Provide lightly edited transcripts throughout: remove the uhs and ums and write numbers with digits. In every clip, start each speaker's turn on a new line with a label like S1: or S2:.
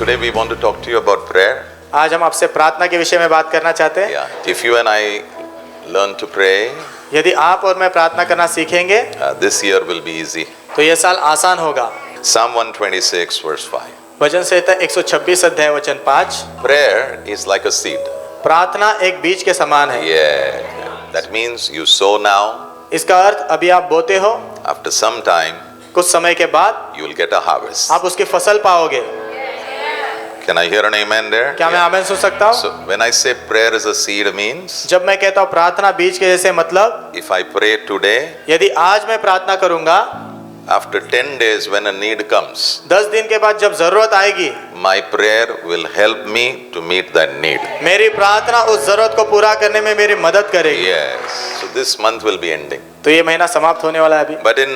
S1: Today we want to talk to you about prayer.
S2: आज हम आपसे प्रार्थना के विषय में बात करना चाहते हैं।
S1: Yeah. If you and I learn to pray,
S2: यदि आप और मैं प्रार्थना करना सीखेंगे
S1: this year will be easy.
S2: तो ये साल आसान होगा।
S1: Psalm 126 verse 5.
S2: वचन संहिता 126 अध्याय वचन 5।
S1: Prayer is like a seed.
S2: प्रार्थना एक बीज के समान है।
S1: Yeah. That means you sow now.
S2: इसका अर्थ अभी आप बोते हो,
S1: After some time,
S2: कुछ समय के बाद
S1: you will get a harvest.
S2: आप उसकी फसल पाओगे।
S1: Can I hear an amen there?
S2: क्या मैं आमीन सुन सकता हूँ?
S1: So when I say prayer is a seed means,
S2: जब मैं कहता हूँ प्रार्थना बीज के जैसे, मतलब
S1: if I pray today,
S2: यदि आज मैं प्रार्थना करूंगा,
S1: after 10 days when a need comes,
S2: 10 दिन के बाद जब जरूरत आएगी,
S1: my prayer will help me to meet that need.
S2: मेरी प्रार्थना उस जरूरत को पूरा करने में मेरी मदद करेगी।
S1: Yes. So this month will be ending.
S2: तो ये महीना समाप्त होने वाला है अभी।
S1: But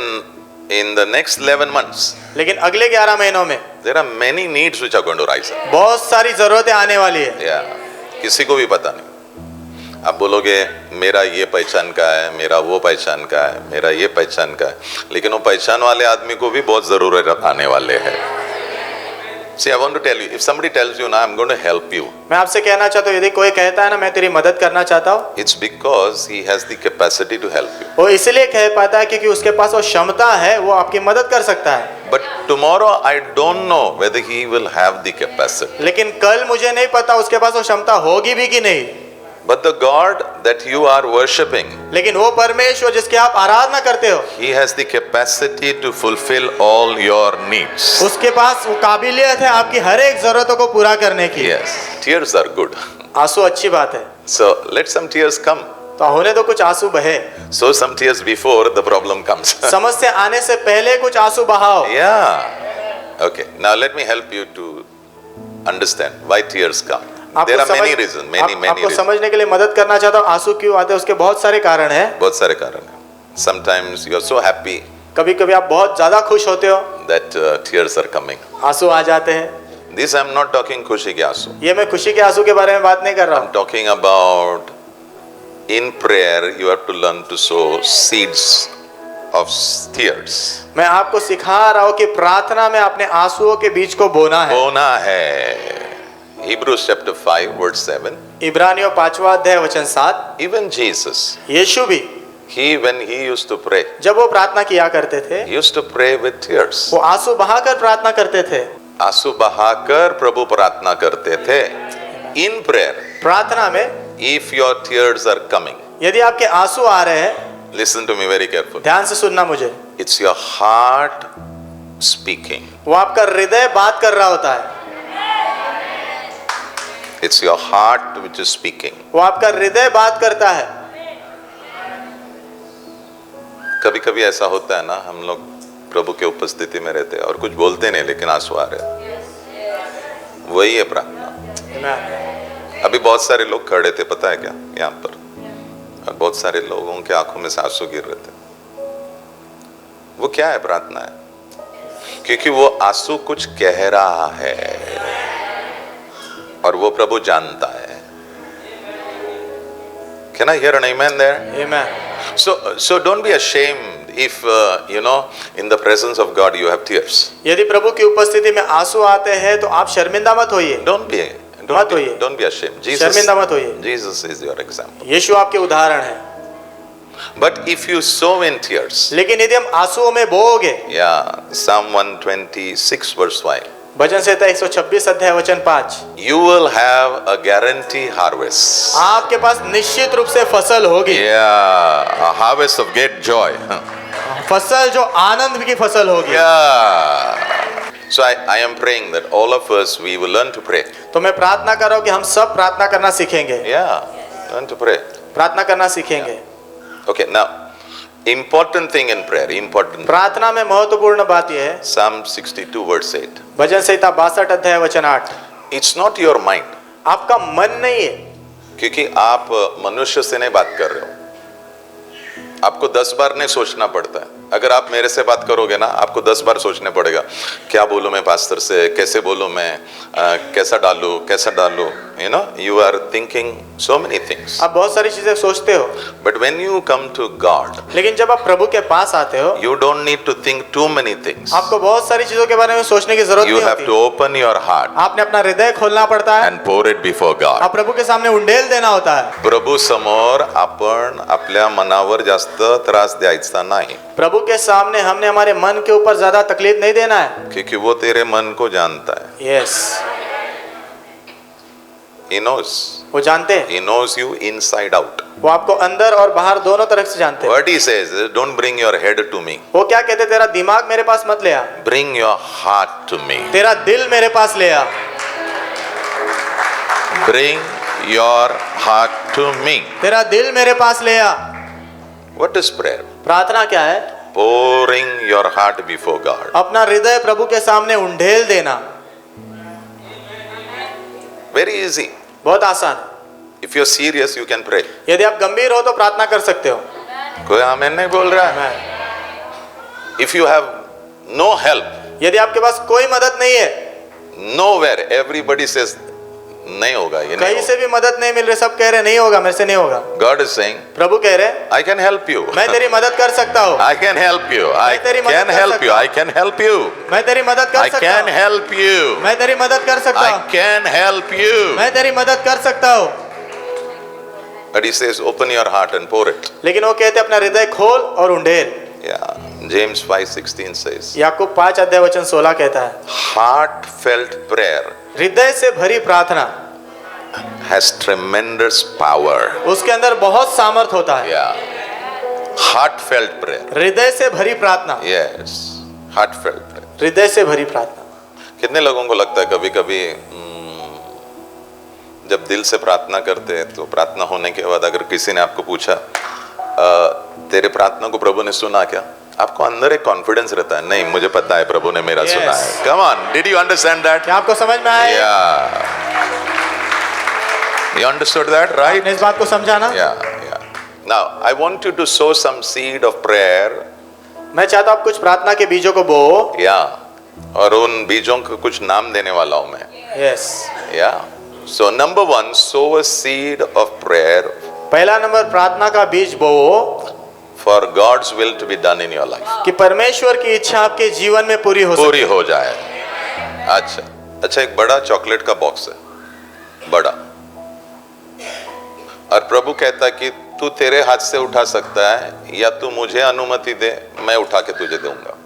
S1: in the next 11 months,
S2: लेकिन अगले 11 महीनों में
S1: there are many needs which are going to rise up.
S2: बहुत सारी जरूरतें आने वाली है।
S1: Yeah. किसी को भी पता नहीं। आप बोलोगे मेरा ये पहचान का है, मेरा वो पहचान का है, मेरा ये पहचान का है, लेकिन वो पहचान वाले आदमी को भी बहुत जरूरत आने वाले हैं। See, I want to tell you, if somebody tells you, "Now I'm going to help you,"
S2: मैं आपसे कहना चाहता हूँ, यदि कोई कहता है ना मैं तेरी मदद करना चाहता हूँ,
S1: it's because he has the capacity to help you.
S2: वो इसलिए कह पाता है क्योंकि उसके पास वो क्षमता है, वो आपकी मदद कर सकता है।
S1: But tomorrow I don't know whether he will have the capacity.
S2: लेकिन कल मुझे नहीं पता उसके पास वो क्षमता होगी भी कि नहीं।
S1: But the God that you are worshipping,
S2: लेकिन वो परमेश्वर जिसकी आप आराधना करते हो,
S1: He has the capacity to fulfill all your needs.
S2: उसके पास वो काबिलियत है आपकी हर एक जरूरतों को पूरा करने की।
S1: Yes, tears are good.
S2: आंसू अच्छी बात है,
S1: So let some tears come.
S2: तो होने दो कुछ आंसू बहे।
S1: So some tears before the problem comes.
S2: समस्या आने से पहले कुछ आंसू बहाओ।
S1: Yeah. Okay. Now let me help you to understand why tears come. There are many reasons. Many
S2: आपको
S1: reasons.
S2: समझने के लिए मदद करना चाहता हूँ आंसू क्यों आते हैं, उसके बहुत सारे कारण हैं।
S1: बहुत सारे कारण हैं. Sometimes you are so happy
S2: कभी कभी आप बहुत ज्यादा खुश होते हो,
S1: that tears are coming.
S2: आंसू आ जाते हैं।
S1: This I am not talking खुशी के आंसू.
S2: ये मैं खुशी के आंसू के बारे में बात नहीं कर रहा
S1: I'm
S2: हूँ।
S1: talking about in prayer you have to learn to sow seeds of tears.
S2: मैं आपको सिखा रहा हूँ कि प्रार्थना में अपने आंसुओं के बीज को बोना है।
S1: बोना है. Hebrews chapter 5 verse 7.
S2: इब्रानियों 5वां अध्याय वचन 7।
S1: Even Jesus,
S2: यीशु भी
S1: when he used to pray,
S2: जब वो प्रार्थना किया करते थे,
S1: he used to pray with tears.
S2: वो आंसू बहाकर प्रार्थना करते थे।
S1: आंसू बहाकर प्रभु प्रार्थना करते थे. In prayer,
S2: प्रार्थना में
S1: if your tears are coming,
S2: यदि आपके आंसू आ रहे हैं,
S1: listen to me very carefully.
S2: ध्यान से सुनना मुझे,
S1: It's your heart speaking.
S2: वो आपका हृदय बात कर रहा होता है।
S1: It's your heart which is speaking.
S2: वो आपका हृदय बात करता है।
S1: कभी कभी ऐसा होता है ना, हम लोग प्रभु के उपस्थिति में रहते हैं और कुछ बोलते नहीं लेकिन आंसू आ रहे हैं. वही है प्रार्थना. अभी बहुत सारे लोग खड़े थे, पता है क्या, यहाँ पर, और बहुत सारे लोगों के आंखों में से आंसू गिर रहे थे. वो क्या है? प्रार्थना है. क्योंकि वो आंसू कुछ कह रहा है और वो प्रभु जानता है. Can I hear an amen there?
S2: Amen.
S1: So don't be ashamed if in the presence of God you have tears.
S2: यदि प्रभु की उपस्थिति में आंसू आते हैं तो आप शर्मिंदा मत होइए।
S1: Don't be ashamed.
S2: शर्मिंदा मत होइए।
S1: Jesus is your example.
S2: यीशु आपके उदाहरण है।
S1: But if you sow in tears,
S2: लेकिन यदि हम आंसुओं में बोओगे,
S1: Psalm 126 verse 5.
S2: भजन संहिता 126 अध्याय वचन 5,
S1: You will have a guarantee harvest.
S2: आपके पास निश्चित रूप से फसल होगी।
S1: A harvest of great joy.
S2: फसल जो आनंद की फसल होगी।
S1: So I am praying that all of us we will learn to pray.
S2: तो मैं प्रार्थना कर रहा हूँ कि हम सब प्रार्थना करना सीखेंगे।
S1: Learn to pray.
S2: प्रार्थना करना सीखेंगे।
S1: Okay, now important thing in prayer, important.
S2: प्रार्थना में महत्वपूर्ण बात यह है,
S1: Psalm 62 verse 8.
S2: भजन संहिता 62 अध्याय वचन 8,
S1: It's not your mind.
S2: आपका मन नहीं है,
S1: क्योंकि आप मनुष्य से नहीं बात कर रहे हो. आपको 10 बार नहीं सोचना पड़ता है. अगर आप मेरे से बात करोगे ना, आपको 10 बार सोचने पड़ेगा, क्या बोलूं मैं पास्टर से, कैसे बोलूं मैं, कैसा डालूं, You know, you are thinking so many things.
S2: आप बहुत सारी चीजें सोचते हो,
S1: But when you come to God,
S2: लेकिन जब आप प्रभु के पास आते हो
S1: you don't need to think too many things.
S2: आपको बहुत सारी चीजों के बारे में सोचने की जरूरत
S1: You
S2: नहीं
S1: have
S2: होती।
S1: to open your heart
S2: आपने अपना हृदय खोलना पड़ता है,
S1: and pour it before God.
S2: आप प्रभु के सामने उंडेल देना होता है।
S1: प्रभू समोर आपण आपल्या मनावर जास्त त्रास द्यायचा नाही,
S2: प्रभु के सामने हमने हमारे मन के ऊपर ज्यादा तकलीफ नहीं देना है।
S1: क्योंकि वो तेरे मन को जानता है.
S2: Yes,
S1: He knows.
S2: वो जानते हैं,
S1: He knows you inside out.
S2: वो आपको अंदर और बाहर दोनों तरफ से जानते हैं।
S1: What he says is, don't bring your head to me.
S2: वो क्या कहते, तेरा दिमाग मेरे पास मत ले आ,
S1: Bring your heart to me.
S2: तेरा दिल मेरे पास ले आ।
S1: Bring your heart to me.
S2: तेरा दिल मेरे पास ले आ।
S1: What is prayer?
S2: प्रार्थना क्या है?
S1: Pouring your heart before God.
S2: अपना हृदय प्रभु के सामने उंडेल देना।
S1: Very easy.
S2: बहुत आसान है।
S1: If you're serious, you can pray.
S2: यदि आप गंभीर हो तो प्रार्थना कर सकते हो।
S1: कोई आमीन नहीं बोल रहा है. If you have no help,
S2: यदि आपके पास कोई मदद नहीं है,
S1: nowhere, everybody says नहीं होगा, ये नहीं
S2: कहीं से
S1: होगा.
S2: भी मदद नहीं मिल रही, सब कह रहे नहीं होगा, मेरे से नहीं होगा।
S1: God is saying,
S2: प्रभु कह रहे,
S1: I can help you.
S2: मैं तेरी मदद कर सकता हूँ,
S1: I can help you. I
S2: मैं तेरी मदद
S1: can
S2: कर
S1: help
S2: सकता
S1: you.
S2: हूँ।
S1: I can help you.
S2: मैं तेरी मदद कर
S1: I
S2: सकता
S1: can
S2: हूँ,
S1: help you.
S2: मैं तेरी मदद कर सकता
S1: I
S2: हूँ,
S1: can help you.
S2: मैं तेरी मदद कर सकता हूँ।
S1: But he says, open your heart and pour it.
S2: लेकिन वो कहते अपना हृदय खोल और उंडेल।
S1: Yeah. James 5:16 says,
S2: याकूब 5:16 कहता है,
S1: heartfelt prayer
S2: हृदय से भरी प्रार्थना
S1: has tremendous power.
S2: उसके अंदर बहुत सामर्थ होता है।
S1: Yeah. Heartfelt prayer.
S2: हृदय से भरी प्रार्थना,
S1: Yes. Heartfelt prayer.
S2: हृदय से भरी प्रार्थना।
S1: कितने लोगों को लगता है कभी कभी जब दिल से प्रार्थना करते हैं तो प्रार्थना होने के बाद अगर किसी ने आपको पूछा तेरे प्रार्थना को प्रभु ने सुना क्या, आपको अंदर एक कॉन्फिडेंस रहता है, नहीं मुझे पता है प्रभु ने मेरा सुना है. Come on, did you understand that?
S2: क्या आपको समझ में आया?
S1: Yeah. You understood that, right?
S2: आपने इस बात को समझा ना?
S1: Yeah, yeah. Now, I want you to sow some seed of prayer.
S2: मैं चाहता हूँ आप कुछ प्रार्थना के बीजों को बो।
S1: Yeah. और उन बीजों को कुछ नाम देने वाला हूँ मैं.
S2: Yes.
S1: Yeah. So number one, sow a seed of prayer
S2: पहला नंबर, प्रार्थना का बीज बो
S1: for God's will to be done in your life.
S2: कि परमेश्वर की इच्छा आपके जीवन में पूरी हो
S1: पूरी हो जाए. अच्छा, एक बड़ा चॉकलेट का बॉक्स है, बड़ा, और प्रभु कहता है कि तू तेरे हाथ से उठा सकता है या तू मुझे अनुमति दे, मैं उठा के तुझे दूंगा.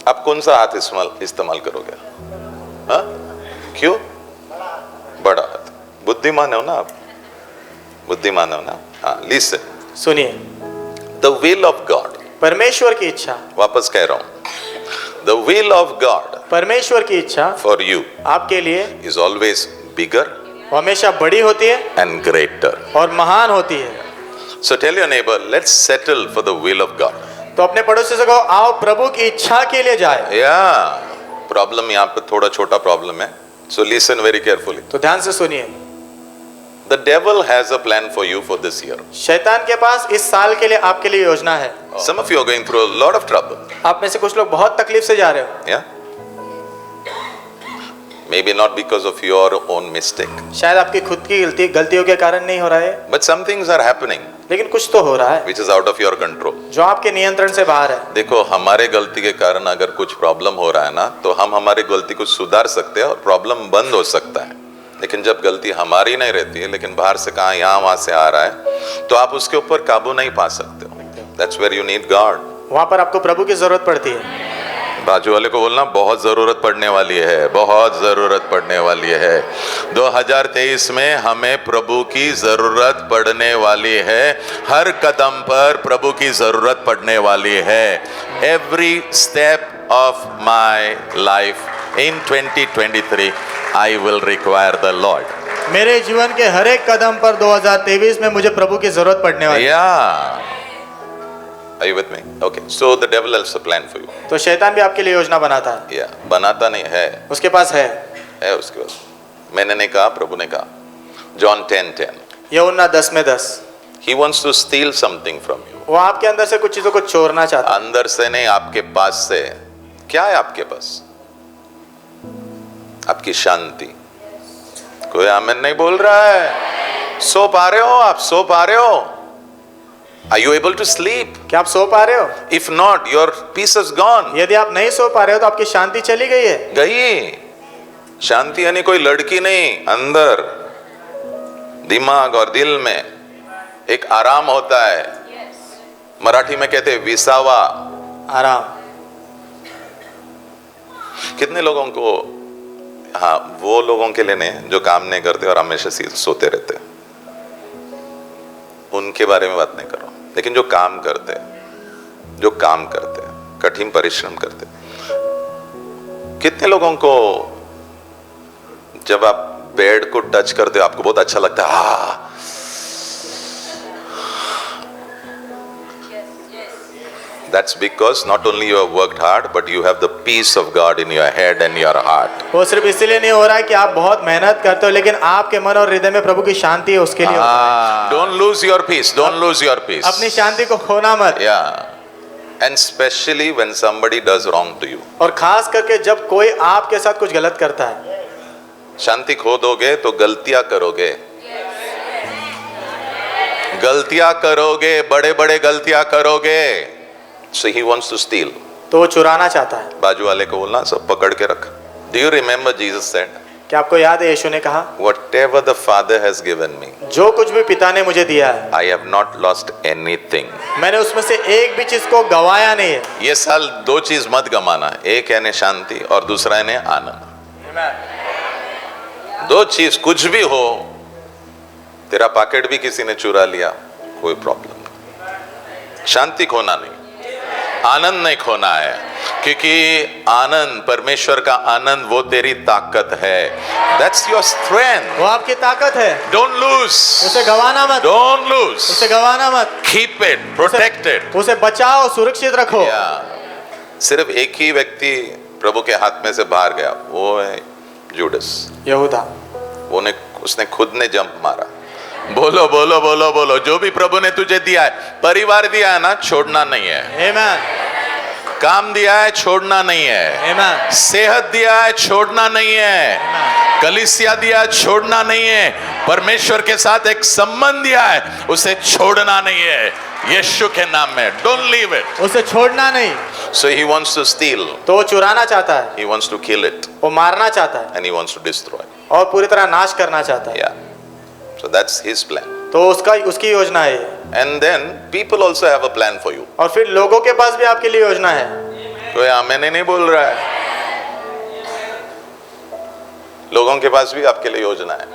S1: आप कौन सा हाथ इस्तेमाल करोगे? हाँ? क्यों? बड़ा हाथ. बुद्धिमान हो ना आप? बुद्धिमान हो ना? हाँ, लिसन.
S2: सुनिए,
S1: द विल ऑफ गॉड,
S2: परमेश्वर की इच्छा,
S1: वापस कह रहा हूं, द विल ऑफ गॉड
S2: परमेश्वर की इच्छा
S1: फॉर यू
S2: आपके लिए
S1: इज ऑलवेज बिगर
S2: हमेशा बड़ी होती है
S1: एंड ग्रेटर.
S2: और महान होती है।
S1: So tell your neighbour, let's settle for the will of God.
S2: तो अपने पड़ोसी से कहो, आओ प्रभु की इच्छा के लिए जाए।
S1: या प्रॉब्लम यहाँ पे थोड़ा छोटा प्रॉब्लम है, सो लिसन वेरी केयरफुली.
S2: तो ध्यान से सुनिए,
S1: the devil has a plan for you for this year.
S2: शैतान के पास इस साल के लिए आपके लिए योजना है।
S1: Some of you are going through a lot of trouble.
S2: आप में से कुछ लोग बहुत तकलीफ से जा रहे हो।
S1: या maybe not because of your own mistake,
S2: शायद आपकी खुद की गलतियों के कारण नहीं हो रहा है,
S1: but some things are happening
S2: लेकिन कुछ तो हो रहा है
S1: which is out of your control.
S2: जो आपके नियंत्रण से बाहर है।
S1: देखो, हमारे गलती के कारण अगर कुछ प्रॉब्लम हो रहा है ना, तो हम हमारी गलती को सुधार सकते हैं और प्रॉब्लम बंद हो सकता है. लेकिन जब गलती हमारी नहीं रहती है, लेकिन बाहर से कहाँ यहाँ वहां से आ रहा है, तो आप उसके ऊपर काबू नहीं पा सकते हो. That's where you need God.
S2: वहां पर आपको प्रभु की जरूरत पड़ती है।
S1: बाजू वाले को बोलना, बहुत जरूरत पड़ने वाली है, बहुत जरूरत पड़ने वाली है. 2023 में हमें प्रभु की जरूरत पड़ने वाली है. हर कदम पर प्रभु की जरूरत पड़ने वाली है. Every step of my life in 2023 I will require the Lord.
S2: मेरे जीवन के हर एक कदम पर 2023 में मुझे प्रभु की जरूरत पड़ने वाली है।
S1: Yeah. Are you with me? Okay. So the devil has a plan for you.
S2: तो शैतान भी आपके लिए योजना बनाता है।
S1: Yeah. बनाता नहीं है,
S2: उसके पास है
S1: उसके पास. मैंने नहीं कहा, प्रभु ने कहा. John 10:10.
S2: यूहन्ना 10:10।
S1: He wants to steal something from you.
S2: वो आपके अंदर से कुछ चीजों को चोरना चाहता है।
S1: अंदर से नहीं, आपके पास से. क्या है आपके पास? आपकी शांति, कोई आमीन नहीं बोल रहा है। सो पा रहे हो आप? सो पा रहे हो? Are you able to sleep?
S2: क्या आप सो पा रहे हो?
S1: If not, your peace is gone.
S2: यदि आप नहीं सो पा रहे हो तो आपकी शांति चली गई है।
S1: गई। शांति यानी कोई लड़की नहीं, अंदर दिमाग और दिल में एक आराम होता है। मराठी में कहते हैं विसावा,
S2: आराम।
S1: कितने लोगों को, हाँ वो लोगों के लिए नहीं जो काम नहीं करते और हमेशा सोते रहते, उनके बारे में बात नहीं कर रहा हूं, लेकिन जो काम करते, जो काम करते, कठिन परिश्रम करते, कितने लोगों को जब आप बेड को टच करते हो आपको बहुत अच्छा लगता है, That's because not only you have worked hard, but you have the peace of God in your head and your heart.
S2: वो सिर्फ इसलिए नहीं हो रहा है कि आप बहुत मेहनत करते हो, लेकिन आपके मन और हृदय में प्रभु की शांति है, उसके लिए
S1: Don't lose your peace. Don't lose your peace.
S2: अपनी शांति को खोना मत।
S1: Yeah. And especially when somebody does wrong to you.
S2: और खास करके जब कोई आपके साथ कुछ गलत करता है,
S1: शांति खो दोगे तो गलतियां करोगे, गलतियां करोगे, बड़े बड़े गलतियां करोगे। So he wants to steal.
S2: तो वो चुराना चाहता है।
S1: बाजू वाले को बोलना सब पकड़ के रख। Do you remember Jesus said?
S2: क्या आपको याद है यीशु ने कहा,
S1: Whatever the Father has given me,
S2: जो कुछ भी पिता ने मुझे दिया है,
S1: I have not lost anything.
S2: मैंने उसमें से एक भी चीज को गवाया नहीं है।
S1: ये साल दो चीज मत गमाना, एक यानी शांति और दूसरा यानी आनंद। दो चीज कुछ भी हो, तेरा पॉकेट भी किसी ने चुरा लिया, कोई प्रॉब्लम नहीं, शांति खोना नहीं, आनंद नहीं खोना है, क्योंकि आनंद, परमेश्वर का आनंद वो तेरी ताकत है। That's your strength.
S2: वो आपकी ताकत है।
S1: Don't lose.
S2: उसे गवाना मत।
S1: Don't lose.
S2: उसे गवाना मत।
S1: Keep it, protect it.
S2: उसे बचाओ, सुरक्षित रखो।
S1: सिर्फ एक ही व्यक्ति प्रभु के हाथ में से बाहर गया, वो है जूडस,
S2: यहूदा।
S1: उसने खुद ने जंप मारा। बोलो बोलो बोलो बोलो, जो भी प्रभु ने तुझे दिया है, परिवार दिया है ना, छोड़ना नहीं है।
S2: आमीन।
S1: काम दिया है, छोड़ना नहीं है।
S2: आमीन।
S1: सेहत दिया है, छोड़ना नहीं है। कलीसिया दिया है, छोड़ना नहीं है। परमेश्वर के साथ एक संबंध दिया है, उसे छोड़ना नहीं है। यीशु के नाम में, डोंट लीव इट,
S2: उसे छोड़ना नहीं।
S1: So he wants to steal.
S2: तो वो चुराना चाहता है,
S1: He wants to kill it.
S2: वो मारना चाहता है,
S1: And he wants to destroy.
S2: और पूरी तरह नाश करना चाहता है।
S1: Yeah. So that's his plan.
S2: तो उसकी योजना है।
S1: And then people also have a plan for you.
S2: और फिर लोगों के पास भी आपके लिए योजना है।
S1: कोई आमीन नहीं बोल रहा है। लोगों के पास भी आपके लिए योजना है।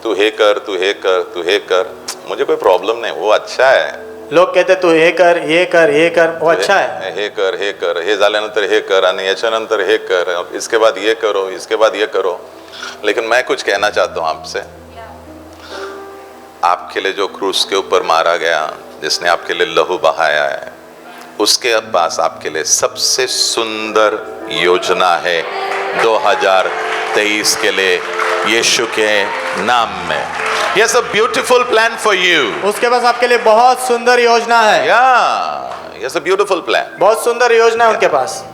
S1: तू हे कर, तू हे कर, तू हे कर, मुझे कोई प्रॉब्लम नहीं, वो अच्छा है।
S2: लोग कहते तू हे कर, ये कर, ये कर, वो अच्छा है।
S1: हे कर, हे कर, हे झाल्यानंतर हे कर आणि याच्यानंतर हे कर, इसके बाद ये करो, इसके बाद ये करो। लेकिन मैं कुछ कहना चाहता हूं आपसे, आपके लिए जो क्रूस के ऊपर मारा गया, जिसने आपके लिए लहू बहाया है, उसके पास आपके लिए सबसे सुंदर योजना है 2023 के लिए, यीशु के नाम में। He has a beautiful plan for you.
S2: उसके पास आपके लिए बहुत सुंदर योजना है।
S1: Yeah, he has a beautiful plan.
S2: बहुत सुंदर योजना है उनके पास।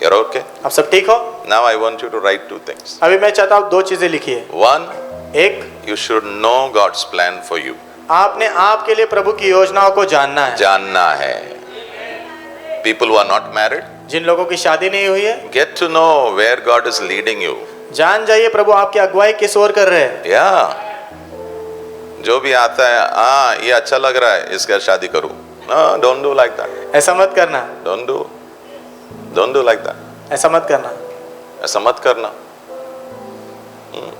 S1: You're okay?
S2: आप सब ठीक हो?
S1: Now I want you to write two things.
S2: अभी मैं चाहता हूँ दो चीजें लिखिए।
S1: One,
S2: एक,
S1: you should know God's plan for you.
S2: आपने आपके लिए प्रभु की योजनाओं को जानना है।
S1: जानना है। People who are not married,
S2: जिन लोगों की शादी नहीं हुई है,
S1: get to know where God is leading you.
S2: जान जाइए प्रभु आपकी अगुवाई किस ओर कर रहे हैं।
S1: Yeah. जो भी आता है, हाँ ये अच्छा लग रहा है, इसका शादी करूं। No, don't do like that.
S2: ऐसा मत करना।
S1: Don't do like that.
S2: ऐसा मत करना।
S1: ऐसा मत करना।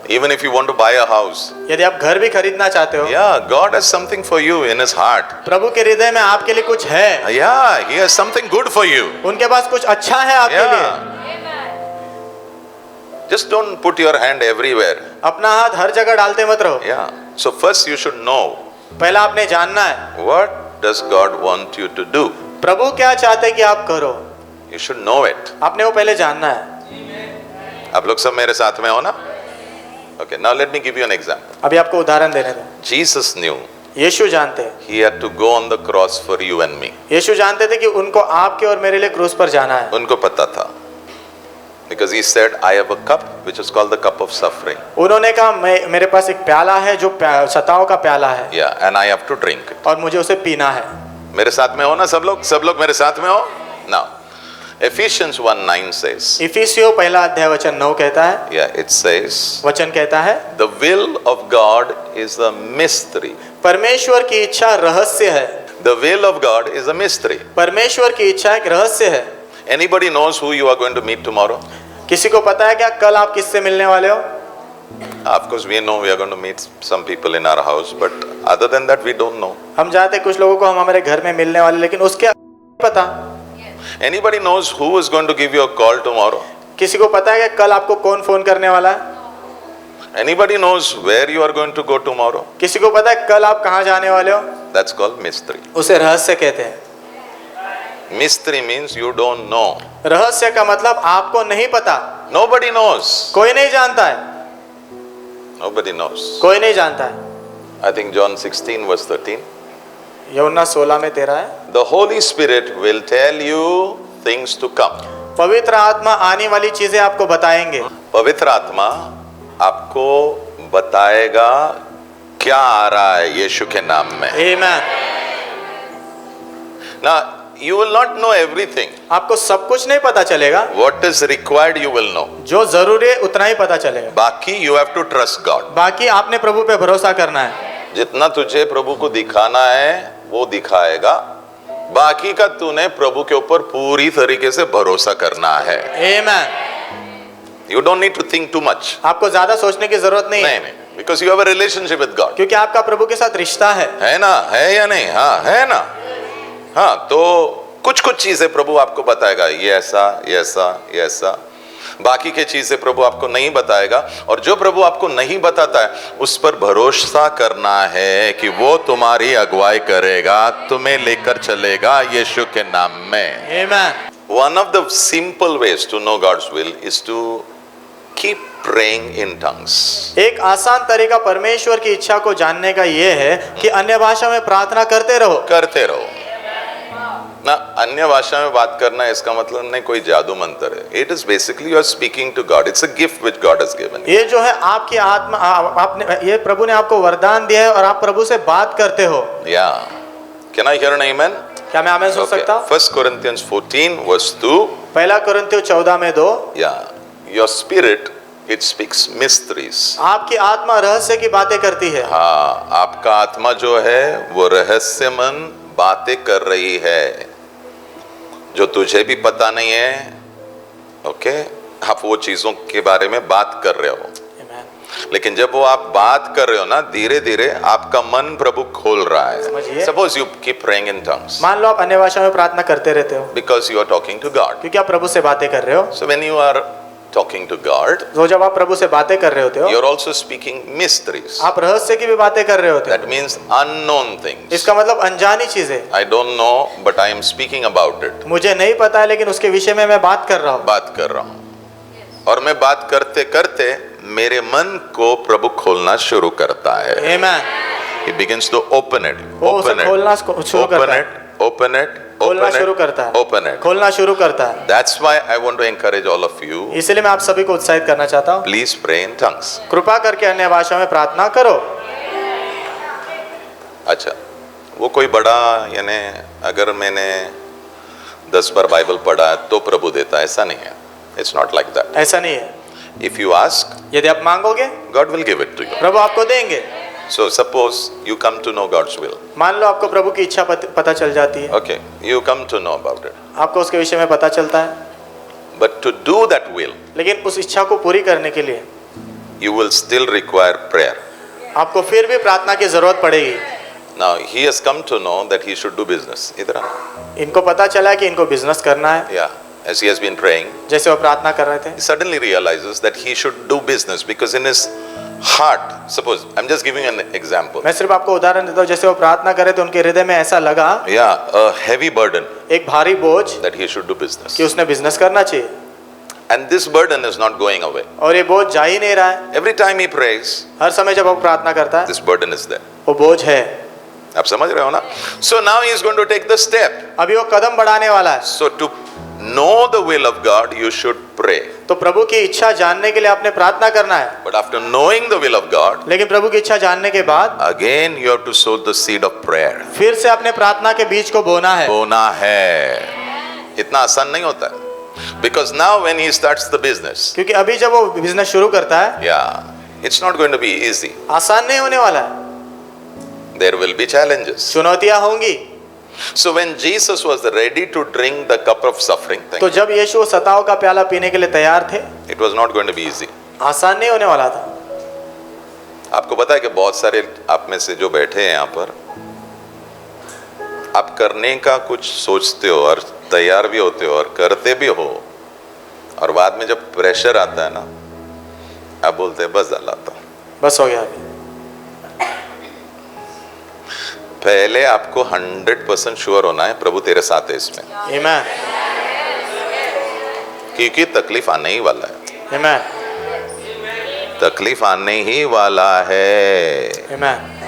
S1: Even if you want to buy a house,
S2: यदि आप घर भी खरीदना चाहते हो,
S1: yeah, God has something for you in His heart.
S2: प्रभु के हृदय में आपके लिए कुछ है।
S1: Yeah, He has something good for you.
S2: उनके पास कुछ अच्छा है आपके लिए।
S1: Just don't put your hand everywhere.
S2: अपना हाथ हर जगह डालते मत रहो।
S1: Yeah. So first you should know,
S2: पहला आपने जानना है
S1: what does God want you to do?
S2: प्रभु क्या चाहते हैं कि आप करो।
S1: You should know it.
S2: आपने वो पहले जानना है।
S1: आप लोग सब मेरे साथ में हो ना? Okay, now let me give you an example.
S2: अभी आपको उदाहरण देने दो।
S1: Jesus knew
S2: यीशु जानते हैं,
S1: He had to go on the cross for you and me.
S2: यीशु जानते थे कि उनको आपके और मेरे लिए क्रूस पर जाना है।
S1: उनको पता था Because he said, I have a cup which is called the cup of suffering.
S2: उन्होंने कहा मेरे पास एक प्याला है जो सताओ का प्याला है
S1: Yeah, and I have to drink it.
S2: और मुझे उसे पीना है।
S1: मेरे साथ में हो ना सब लोग मेरे साथ में हो? Now, Ephesians 1:9 says,
S2: इफिसियों पहला अध्याय वचन 9 कहता है,
S1: yeah, it says,
S2: वचन कहता है,
S1: the will of God is a mystery.
S2: परमेश्वर की इच्छा रहस्य है।
S1: The will of God is a mystery.
S2: परमेश्वर की इच्छा एक रहस्य है।
S1: Anybody knows who you are going to meet tomorrow?
S2: किसी को पता है क्या कल आप किससे मिलने वाले हो?
S1: Of course, we know we are going to meet some people in our house, but other than that, we don't know.
S2: हम जानते हैं कुछ लोगों को हम हमारे घर में मिलने वाले, लेकिन उसके पता।
S1: Anybody knows who is going to give you a call tomorrow?
S2: किसी को पता है कि कल आपको कौन फोन करने वाला है?
S1: Anybody knows where you are going to go tomorrow?
S2: किसी को पता है कल आप कहाँ जाने वाले हो?
S1: That's called mystery.
S2: उसे रहस्य कहते हैं।
S1: Mystery means you don't know.
S2: रहस्य का मतलब आपको नहीं पता।
S1: Nobody knows.
S2: कोई नहीं जानता है।
S1: Nobody knows.
S2: कोई नहीं जानता है।
S1: I think John 16 verse 13.
S2: यूहन्ना 16 में 13 है।
S1: The Holy Spirit will tell you things to come.
S2: पवित्र आत्मा आने वाली चीजें आपको बताएंगे।
S1: पवित्र आत्मा आपको बताएगा क्या आ रहा है यीशु के नाम में।
S2: आमीन।
S1: Now you will not know everything.
S2: आपको सब कुछ नहीं पता चलेगा।
S1: What is required you will know.
S2: जो जरूरी है उतना ही पता चलेगा।
S1: बाकी you have to trust God.
S2: बाकी आपने प्रभु पे भरोसा करना है।
S1: जितना तुझे प्रभु को दिखाना है वो दिखाएगा, बाकी का तूने प्रभु के ऊपर पूरी तरीके से भरोसा करना है।
S2: आमीन।
S1: You don't need to think too much.
S2: आपको ज्यादा सोचने की जरूरत नहीं है।
S1: नहीं, because you have a relationship with God.
S2: क्योंकि आपका प्रभु के साथ रिश्ता है
S1: ना? है या नहीं? हाँ, है ना? हाँ, तो कुछ चीजें प्रभु आपको बताएगा, ये ऐसा, ये ऐसा, ये ऐसा। बाकी के चीजें प्रभु आपको नहीं बताएगा, और जो प्रभु आपको नहीं बताता है उस पर भरोसा करना है कि वो तुम्हारी अगुवाई करेगा, तुम्हें लेकर चलेगा यीशु के नाम में।
S2: आमीन।
S1: One of the simple ways to know God's will is to keep praying in tongues.
S2: एक आसान तरीका परमेश्वर की इच्छा को जानने का ये है कि अन्य भाषा में प्रार्थना करते रहो। ना अन्य भाषा में बात करना है इसका मतलब नहीं कोई जादू मंत्र है। It is basically you are speaking to God. It's a gift which God has given you. ये जो है आपकी आत्मा, आपने ये प्रभु ने आपको वरदान दिया है और आप प्रभु से बात करते हो।
S1: Yeah. Can I hear an amen?
S2: क्या मैं आमीन सुन सकता हूँ?
S1: 1 Corinthians 14 verse 2.
S2: पहला कुरिन्थियों 14 में 2।
S1: Yeah. Your spirit it speaks mysteries.
S2: आपकी आत्मा रहस्य की बातें करती है।
S1: हाँ, आपका आत्मा जो है वो रहस्यमन बातें कर रही है जो तुझे भी पता नहीं है। ओके, आप वो चीजों के बारे में बात कर रहे हो, लेकिन जब वो आप बात कर रहे हो ना, धीरे धीरे आपका मन प्रभु खोल रहा है। Suppose you keep praying in tongues,
S2: मान लो आप अन्य भाषा में प्रार्थना करते रहते हो,
S1: because you are talking to God,
S2: क्योंकि आप प्रभु से बातें कर रहे हो।
S1: So when you are talking to God,
S2: तो जब आप प्रभु से बातें कर रहे होते हो,
S1: you're also speaking mysteries.
S2: आप रहस्य की भी बातें कर रहे होते हो।
S1: That means unknown things.
S2: इसका मतलब अनजानी चीजें।
S1: I don't know, but I am speaking about it.
S2: मुझे नहीं पता है लेकिन उसके विषय में मैं बात कर रहा हूँ। और
S1: मैं बात करते करते मेरे मन को प्रभु खोलना शुरू करता है।
S2: Amen.
S1: He begins to open it. Open it.
S2: खोलना शुरू करता है।
S1: Open it.
S2: खोलना शुरू करता है।
S1: That's why I want to encourage all of you.
S2: इसलिए मैं आप सभी को उत्साहित करना चाहता हूँ।
S1: Please pray in tongues.
S2: कृपा करके अन्य भाषा में प्रार्थना करो।
S1: अच्छा, वो कोई बड़ा यानी अगर मैंने 10 बार बाइबल पढ़ा तो प्रभु देता है, ऐसा नहीं है। It's not like that.
S2: ऐसा नहीं है।
S1: If you ask,
S2: यदि आप मांगोगे,
S1: God will give it to you.
S2: प्रभु आपको देंगे।
S1: So suppose you come to know God's will.
S2: मान लो आपको प्रभु की इच्छा पता चल जाती है।
S1: Okay, you come to know about it.
S2: आपको उसके विषय में पता चलता है।
S1: But to do that will,
S2: लेकिन उस इच्छा को पूरी करने के लिए
S1: you will still require prayer.
S2: आपको फिर भी प्रार्थना की जरूरत पड़ेगी।
S1: Now he has come to know that he should do business. इधर आ।
S2: इनको पता चला कि इनको बिजनेस करना है।
S1: Yeah, as he has been praying,
S2: जैसे वो प्रार्थना कर रहे थे,
S1: he suddenly realizes that he should do business because in his heart, suppose I'm just giving an example.
S2: मैं सिर्फ आपको उदाहरण देता हूँ। जैसे वो प्रार्थना करे तो उनके हृदय में ऐसा लगा,
S1: Yeah, a heavy burden
S2: एक भारी बोझ
S1: that he should do business.
S2: कि उसने बिजनेस करना चाहिए।
S1: And this burden is not going away.
S2: और ये बोझ जा ही नहीं रहा है।
S1: Every time he prays,
S2: हर समय जब वो प्रार्थना करता है,
S1: this burden is there.
S2: वो बोझ है।
S1: आप समझ रहे हो ना? So now he is going to take the step.
S2: अभी वो कदम बढ़ाने वाला है।
S1: So to know the will of God, you should pray.
S2: तो प्रभु की इच्छा जानने के लिए आपने प्रार्थना करना है,
S1: But after knowing the will of God,
S2: लेकिन प्रभु की इच्छा जानने के बाद
S1: again you have to sow the seed of prayer.
S2: फिर से अपने प्रार्थना के बीज को बोना है।
S1: बोना है। इतना आसान नहीं होता है। Because now when he starts the business,
S2: क्योंकि अभी जब वो बिजनेस शुरू करता है,
S1: yeah, it's not going to be easy.
S2: आसान नहीं होने वाला है,
S1: There will be challenges.
S2: चुनौतियां होंगी।
S1: So when Jesus was ready to drink the cup of suffering,
S2: तो जब यीशु सताव का प्याला पीने के लिए तैयार थे,
S1: it was not going to be easy.
S2: आसान नहीं होने वाला था।
S1: आपको पता है कि बहुत सारे आप में से जो बैठे हैं यहाँ पर, आप करने का कुछ सोचते हो और तैयार भी होते हो और करते भी हो, और बाद में जब प्रेशर आता है ना, आप बोलते हैं बस लाता हूँ,
S2: बस हो गया अभी।
S1: पहले आपको 100% श्योर होना है प्रभु तेरे साथ है इसमें,
S2: आमीन,
S1: क्योंकि तकलीफ आने ही वाला है।
S2: आमीन,
S1: तकलीफ आने ही वाला है।
S2: आमीन।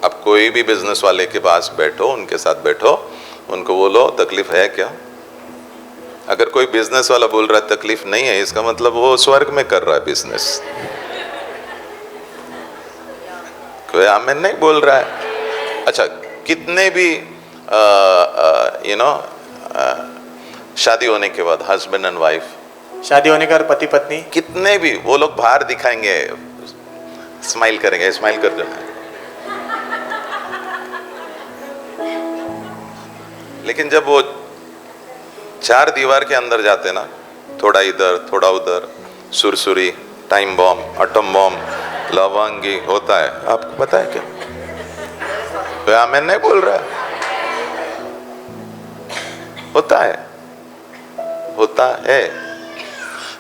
S1: अब कोई भी बिजनेस वाले के पास बैठो, उनके साथ बैठो, उनको बोलो तकलीफ है क्या? अगर कोई बिजनेस वाला बोल रहा है तकलीफ नहीं है, इसका मतलब वो स्वर्ग में कर रहा है बिजनेस। कोई आमीन नहीं बोल रहा है। अच्छा, कितने भी शादी होने के बाद हस्बैंड एंड वाइफ,
S2: शादी होने का पति पत्नी,
S1: कितने भी वो लोग बाहर दिखाएंगे, स्माइल करेंगे, स्माइल कर दो, लेकिन जब वो चार दीवार के अंदर जाते ना, थोड़ा इधर थोड़ा उधर, सुरसुरी, टाइम बॉम्ब, एटम बॉम्ब, लवंगी होता है। आपको पता है क्या? तो आमीन नहीं बोल रहा है। होता है, होता है।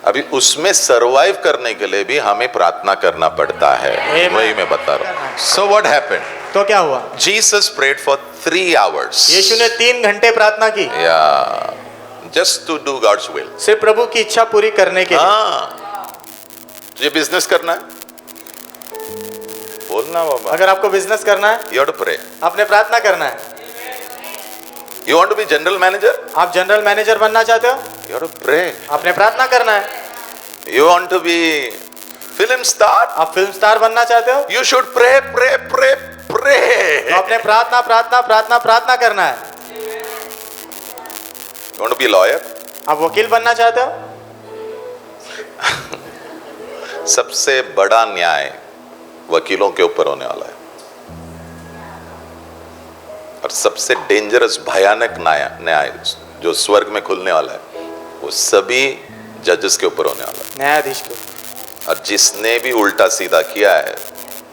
S1: अभी उसमें सरवाइव करने के लिए भी हमें प्रार्थना करना पड़ता है। वही मैं बता रहा हूँ। So what happened?
S2: तो क्या हुआ?
S1: Jesus prayed for 3 hours.
S2: यीशु ने 3 घंटे प्रार्थना की।
S1: Yeah, just to do God's will.
S2: सिर्फ प्रभु की इच्छा पूरी करने के लिए।
S1: हाँ, तुझे बिजनेस करना है, बोलना बाबा।
S2: अगर आपको बिजनेस करना है,
S1: You have to pray.
S2: आपने प्रार्थना करना है।
S1: You want to be general manager?
S2: आप जनरल मैनेजर बनना चाहते हो,
S1: You have to pray.
S2: आपने प्रार्थना करना है।
S1: You want to be film star?
S2: आप फिल्म स्टार बनना चाहते हो,
S1: You should pray, pray, pray, pray.
S2: तो आपने प्रार्थना प्रार्थना प्रार्थना प्रार्थना करना है।
S1: You want to be lawyer?
S2: आप वकील बनना चाहते हो,
S1: सबसे बड़ा न्याय वकीलों के ऊपर होने वाला है, और सबसे डेंजरस भयानक न्याय जो स्वर्ग में खुलने वाला है, वो सभी जजेस के ऊपर होने वाला है।
S2: न्यायाधीश के ऊपर।
S1: और जिसने भी उल्टा सीधा किया है,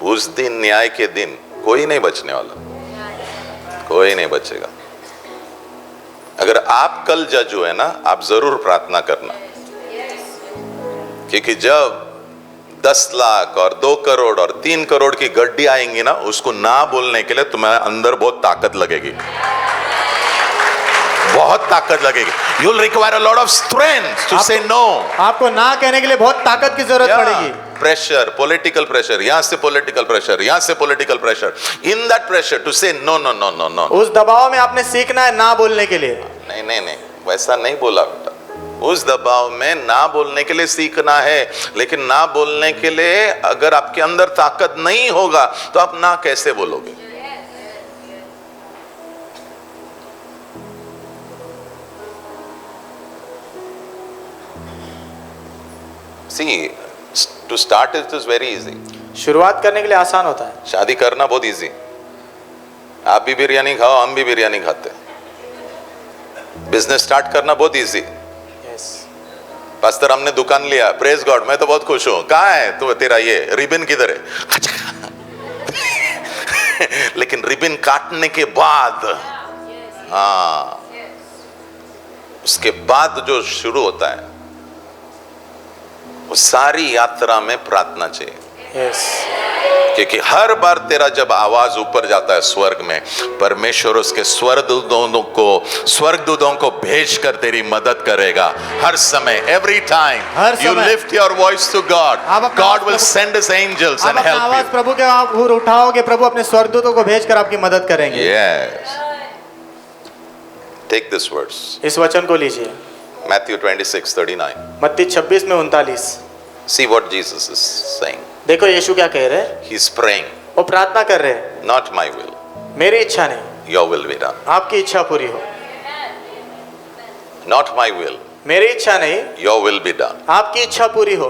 S1: उस दिन न्याय के दिन कोई नहीं बचने वाला, कोई नहीं बचेगा। अगर आप कल जज हुए ना, आप जरूर प्रार्थना करना, क्योंकि जब 10 लाख और 2 करोड़ और 3 करोड़ की गड्डी आएंगी ना, उसको ना बोलने के लिए तुम्हारे अंदर बहुत ताकत लगेगी, बहुत ताकत लगेगी। You'll require a lot of strength to say no.
S2: आपको ना कहने के लिए बहुत ताकत की जरूरत पड़ेगी।
S1: प्रेशर, पॉलिटिकल प्रेशर, यहाँ से पॉलिटिकल प्रेशर, यहाँ से political pressure, in that pressure to say no no no no no.
S2: उस दबाव में आपने सीखना है ना बोलने के लिए।
S1: नहीं नहीं नहीं, वैसा नहीं बोला बेटा। उस दबाव में ना बोलने के लिए सीखना है, लेकिन ना बोलने के लिए अगर आपके अंदर ताकत नहीं होगा तो आप ना कैसे बोलोगे? See, to start it is very easy.
S2: शुरुआत करने के लिए आसान होता है।
S1: शादी करना बहुत इजी। आप भी बिरयानी खाओ, हम भी बिरयानी खाते हैं। बिजनेस स्टार्ट करना बहुत इजी। पास्टर हमने दुकान लिया, प्रेज गॉड, मैं तो बहुत खुश हूँ। कहाँ है तो तेरा ये रिबन किधर है? लेकिन रिबन काटने के बाद, हाँ, उसके बाद जो शुरू होता है, वो सारी यात्रा में प्रार्थना चाहिए। क्योंकि हर बार तेरा जब आवाज ऊपर जाता है स्वर्ग में, परमेश्वर उसके स्वर्गदूतों को भेज कर तेरी मदद करेगा हर समय। Every time you lift your voice to God, God will send his angels and help you.
S2: आवाज प्रभु के आप उठाओगे, प्रभु अपने स्वर्गदूतों को भेजकर आपकी मदद करेंगे।
S1: Yes, Take this verse.
S2: इस वचन को लीजिए,
S1: Matthew 26:39.
S2: मत्ती 26 में 39।
S1: See what Jesus is saying.
S2: देखो यीशु क्या कह रहे हैं,
S1: He's praying,
S2: वो प्रार्थना कर रहे हैं,
S1: not my will,
S2: मेरी इच्छा नहीं,
S1: your will be done.
S2: आपकी इच्छा पूरी हो।
S1: Not my will,
S2: मेरी इच्छा नहीं,
S1: your will be done.
S2: आपकी इच्छा पूरी हो।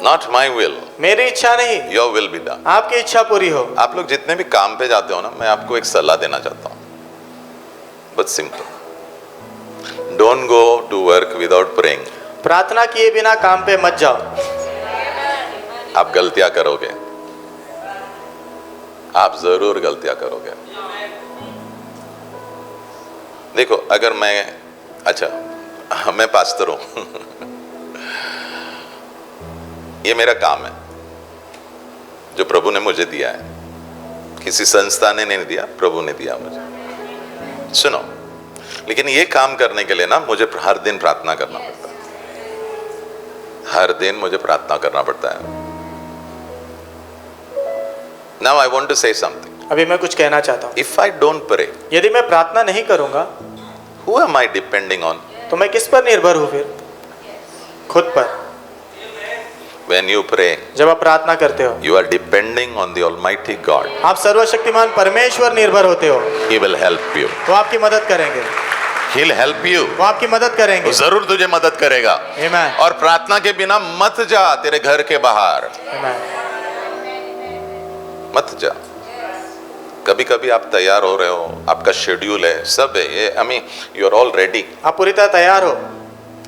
S1: Not my will,
S2: मेरी इच्छा नहीं,
S1: your will be done.
S2: आपकी इच्छा पूरी हो।
S1: आप लोग जितने भी काम पे जाते हो ना, मैं आपको एक सलाह देना चाहता हूँ, बहुत simple. Don't go to work without praying.
S2: प्रार्थना किए बिना काम पे मत जाओ,
S1: आप गलतियां करोगे, आप जरूर गलतियां करोगे. देखो, अगर मैं, अच्छा मैं पास्टर हूं ये मेरा काम है जो प्रभु ने मुझे दिया है, किसी संस्था ने नहीं दिया, प्रभु ने दिया मुझे. सुनो, लेकिन ये काम करने के लिए ना मुझे हर दिन प्रार्थना करना पड़ता है, हर दिन मुझे प्रार्थना करना पड़ता है. Now I want to say something.
S2: अभी मैं कुछ कहना चाहता हूँ,
S1: If I don't pray,
S2: यदि मैं प्रार्थना नहीं करूंगा
S1: who am I depending on?
S2: तो मैं किस पर निर्भर हूँ फिर? खुद पर.
S1: When you pray,
S2: जब आप प्रार्थना करते हो,
S1: you are depending on the Almighty God.
S2: आप सर्वशक्तिमान परमेश्वर निर्भर होते हो,
S1: He will help you.
S2: वो आपकी मदद करेंगे,
S1: He'll help you.
S2: वो आपकी मदद करेंगे.
S1: वो जरूर तुझे मदद करेगा.
S2: Amen.
S1: और प्रार्थना के बिना मत जा तेरे घर के बाहर,
S2: Amen.
S1: मत जा. कभी कभी आप तैयार हो रहे हो, आपका शेड्यूल है, सब है, ये I mean you are all ready,
S2: आप पूरी तरह तैयार हो,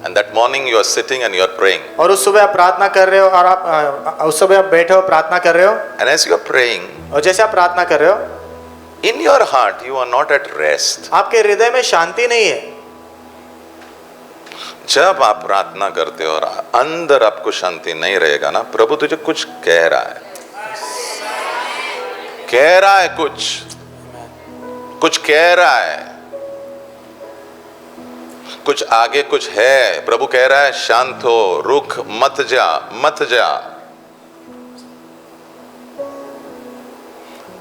S1: and that morning you are sitting and you are praying,
S2: और उस सुबह आप प्रार्थना कर रहे हो, और आप उस सुबह आप बैठे हो प्रार्थना कर रहे हो,
S1: and as you are praying,
S2: और जैसे आप प्रार्थना कर रहे हो,
S1: in your heart you are not at rest.
S2: आपके हृदय में शांति नहीं है.
S1: जब आप प्रार्थना करते हो और अंदर आपको शांति नहीं रहेगा ना, प्रभु तुझे कुछ कह रहा है, कह रहा है, कुछ कह रहा है, कुछ आगे कुछ है. प्रभु कह रहा है शांत हो, रुक, मत जा, मत जा.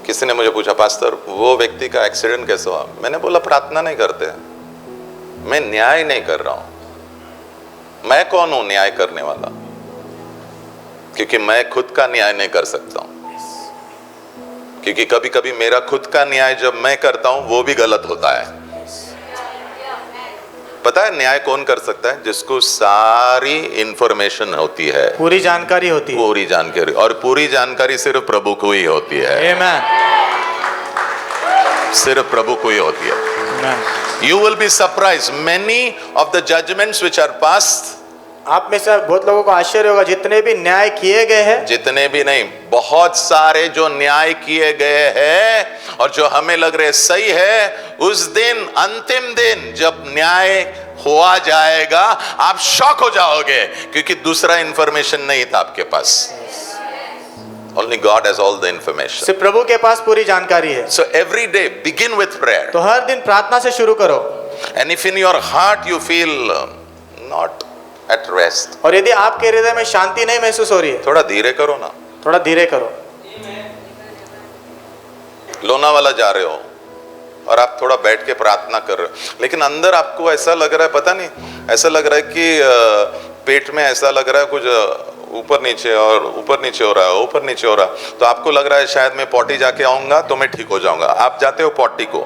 S1: किसी ने मुझे पूछा, पास्टर वो व्यक्ति का एक्सीडेंट कैसे हुआ? मैंने बोला प्रार्थना नहीं करते, मैं न्याय नहीं कर रहा हूं. मैं कौन हूं न्याय करने वाला? क्योंकि मैं खुद का न्याय नहीं कर सकता हूं, क्योंकि कभी कभी मेरा खुद का न्याय जब मैं करता हूं वो भी गलत होता है. पता है न्याय कौन कर सकता है? जिसको सारी इंफॉर्मेशन होती है,
S2: पूरी जानकारी होती है,
S1: पूरी जानकारी, और पूरी जानकारी सिर्फ प्रभु को ही होती है.
S2: Amen.
S1: सिर्फ प्रभु को ही होती है.
S2: Amen.
S1: You will be surprised. Many of the judgments which are passed,
S2: आप में से बहुत लोगों को आश्चर्य होगा, जितने भी न्याय किए गए हैं,
S1: जितने भी नहीं, बहुत सारे जो न्याय किए गए हैं और जो हमें लग रहे सही है, उस दिन, अंतिम दिन जब न्याय हुआ जाएगा, आप शॉक हो जाओगे, क्योंकि दूसरा इंफॉर्मेशन नहीं था आपके पास. Only God has all the information.
S2: सिर्फ प्रभु के पास पूरी जानकारी है.
S1: So every day begin with prayer.
S2: तो हर दिन प्रार्थना से शुरू करो.
S1: And if in your heart you feel not at rest,
S2: और यदि आपके हृदय में शांति नहीं महसूस हो रही है,
S1: थोड़ा धीरे करो ना.
S2: थोड़ा धीरे करो.
S1: लोनावाला जा रहे हो और आप थोड़ा बैठ के प्रार्थना कर रहे हो, लेकिन अंदर आपको ऐसा लग रहा है, पता नहीं, ऐसा लग रहा है कि पेट में ऐसा लग रहा है कुछ ऊपर नीचे, और ऊपर नीचे हो रहा है, ऊपर नीचे हो रहा है. तो आपको लग रहा है शायद मैं पॉटी जाके आऊंगा तो मैं ठीक हो जाऊंगा. आप जाते हो पॉटी को,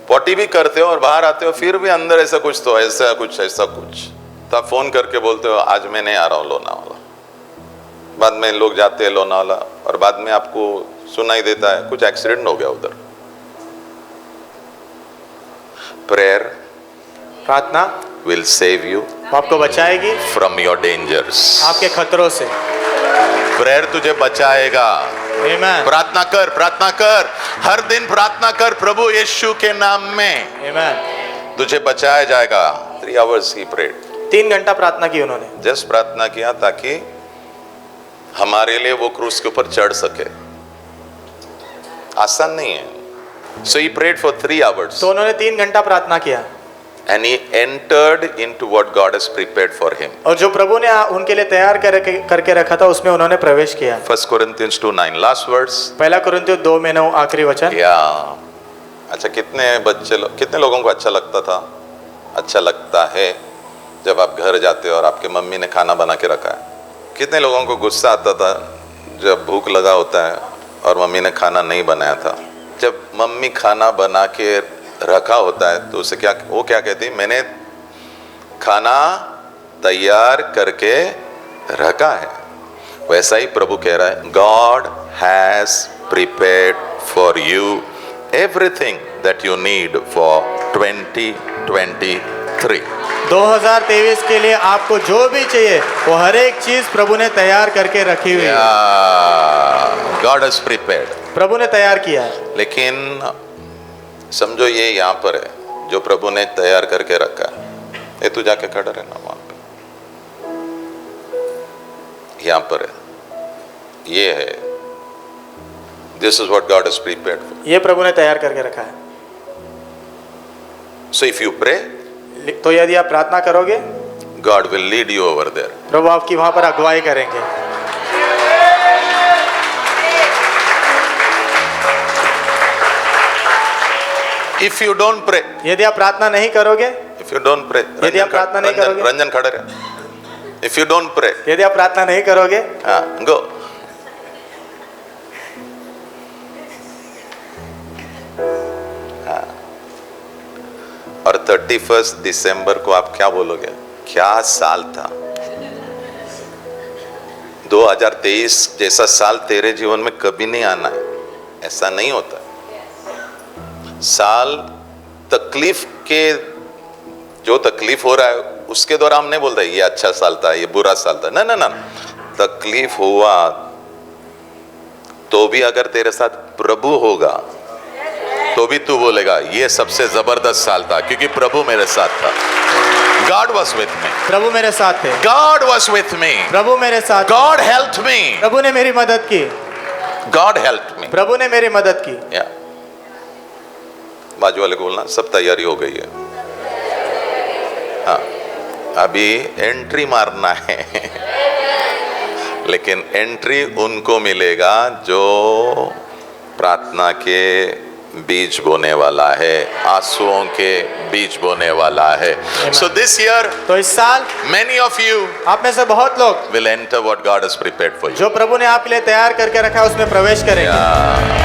S1: पॉटी भी करते हो और बाहर आते हो, फिर भी अंदर ऐसा कुछ, तो ऐसा कुछ, ऐसा कुछ. तो आप फोन करके बोलते हो आज मैं नहीं आ रहा हूँ लोनावाला. बाद में लोग जाते हैं लोनावाला और बाद में आपको सुनाई देता है कुछ एक्सीडेंट हो गया उधर. प्रेयर,
S2: प्रार्थना
S1: will save you
S2: आपको बचाएगी
S1: from your dangers.
S2: आपके खतरों से.
S1: प्रेयर तुझे बचाएगा.
S2: Amen.
S1: प्रार्थना कर, प्रार्थना कर, हर दिन प्रार्थना कर प्रभु यीशु के नाम में.
S2: Amen.
S1: तुझे बचाया जाएगा. 3 hours he prayed.
S2: 3 घंटा प्रार्थना की उन्होंने.
S1: जस्ट प्रार्थना किया ताकि हमारे लिए वो क्रूस के ऊपर चढ़ सके. आसान नहीं है. So he prayed for 3 hours.
S2: तो उन्होंने 3 घंटा प्रार्थना किया.
S1: And he entered into what God has prepared for him.
S2: और जो प्रभु ने उनके लिए तैयार करके रखा था उसमें उन्होंने प्रवेश किया.
S1: 1 Corinthians 2:9 last verse.
S2: पहला कुरिन्थियों 2 में 9 आखिरी वचन.
S1: Yeah. अच्छा, कितने लोगों को अच्छा लगता है जब आप घर जाते हो और आपके मम्मी ने खाना बना के रखा है? कितने लोगों को गुस्सा आता था जब भूख लगा होता है और मम्मी ने खाना नहीं बनाया था? जब मम्मी खाना बना के रखा होता है तो उसे वो क्या कहती? मैंने खाना तैयार करके रखा है। वैसा ही प्रभु कह रहा है, God has prepared for you everything that you need for 2023।
S2: 2023 के लिए आपको जो भी चाहिए वो हर एक चीज प्रभु ने तैयार करके रखी हुई है।
S1: गॉड हैज प्रिपेयर्ड,
S2: प्रभु ने तैयार किया है।
S1: लेकिन समझो ये यहाँ पर है, जो प्रभु ने तैयार करके रखा है। ये तू जाके खड़ा रहना वहां पे, यहाँ पर है, ये है। This is what God has prepared for.
S2: ये प्रभु ने तैयार करके रखा है।
S1: सो इफ यू प्रे,
S2: तो यदि आप प्रार्थना करोगे,
S1: God will lead you over there.
S2: प्रभु आपकी वहां पर अगुवाई करेंगे।
S1: इफ यू डोंट प्रे,
S2: यदि आप प्रार्थना नहीं करोगे,
S1: इफ यू डोंट प्रे,
S2: यदि आप प्रार्थना नहीं करोगे,
S1: रंजन खड़े रहे। इफ यू डोंट प्रे,
S2: यदि आप प्रार्थना नहीं करोगे,
S1: हाँ, गो। हाँ, और 31 दिसंबर को आप क्या बोलोगे? क्या साल था! 2023 जैसा साल तेरे जीवन में कभी नहीं आना है। ऐसा नहीं होता। साल तकलीफ के, जो तकलीफ हो रहा है उसके दौरान हम नहीं बोलते ये अच्छा साल था, ये बुरा साल था। ना, तकलीफ हुआ तो भी अगर तेरे साथ प्रभु होगा तो भी तू बोलेगा ये सबसे जबरदस्त साल था, क्योंकि प्रभु मेरे साथ था। God was with me.
S2: प्रभु मेरे साथ थे।
S1: God was with me.
S2: प्रभु मेरे साथ।
S1: God helped me.
S2: प्रभु ने मेरी मदद की।
S1: God helped me.
S2: प्रभु ने मेरी मदद की।
S1: Yeah. बाजू वाले को बोलना सब तैयारी हो गई है। हाँ, अभी एंट्री मारना है। लेकिन एंट्री उनको मिलेगा जो प्रार्थना के बीज बोने वाला है, आंसुओं के बीज बोने वाला है। So this year,
S2: तो इस साल
S1: many of you
S2: आप में से बहुत लोग
S1: will enter what God has prepared for you.
S2: जो प्रभु ने आपके लिए तैयार करके रखा है उसमें प्रवेश करेंगे।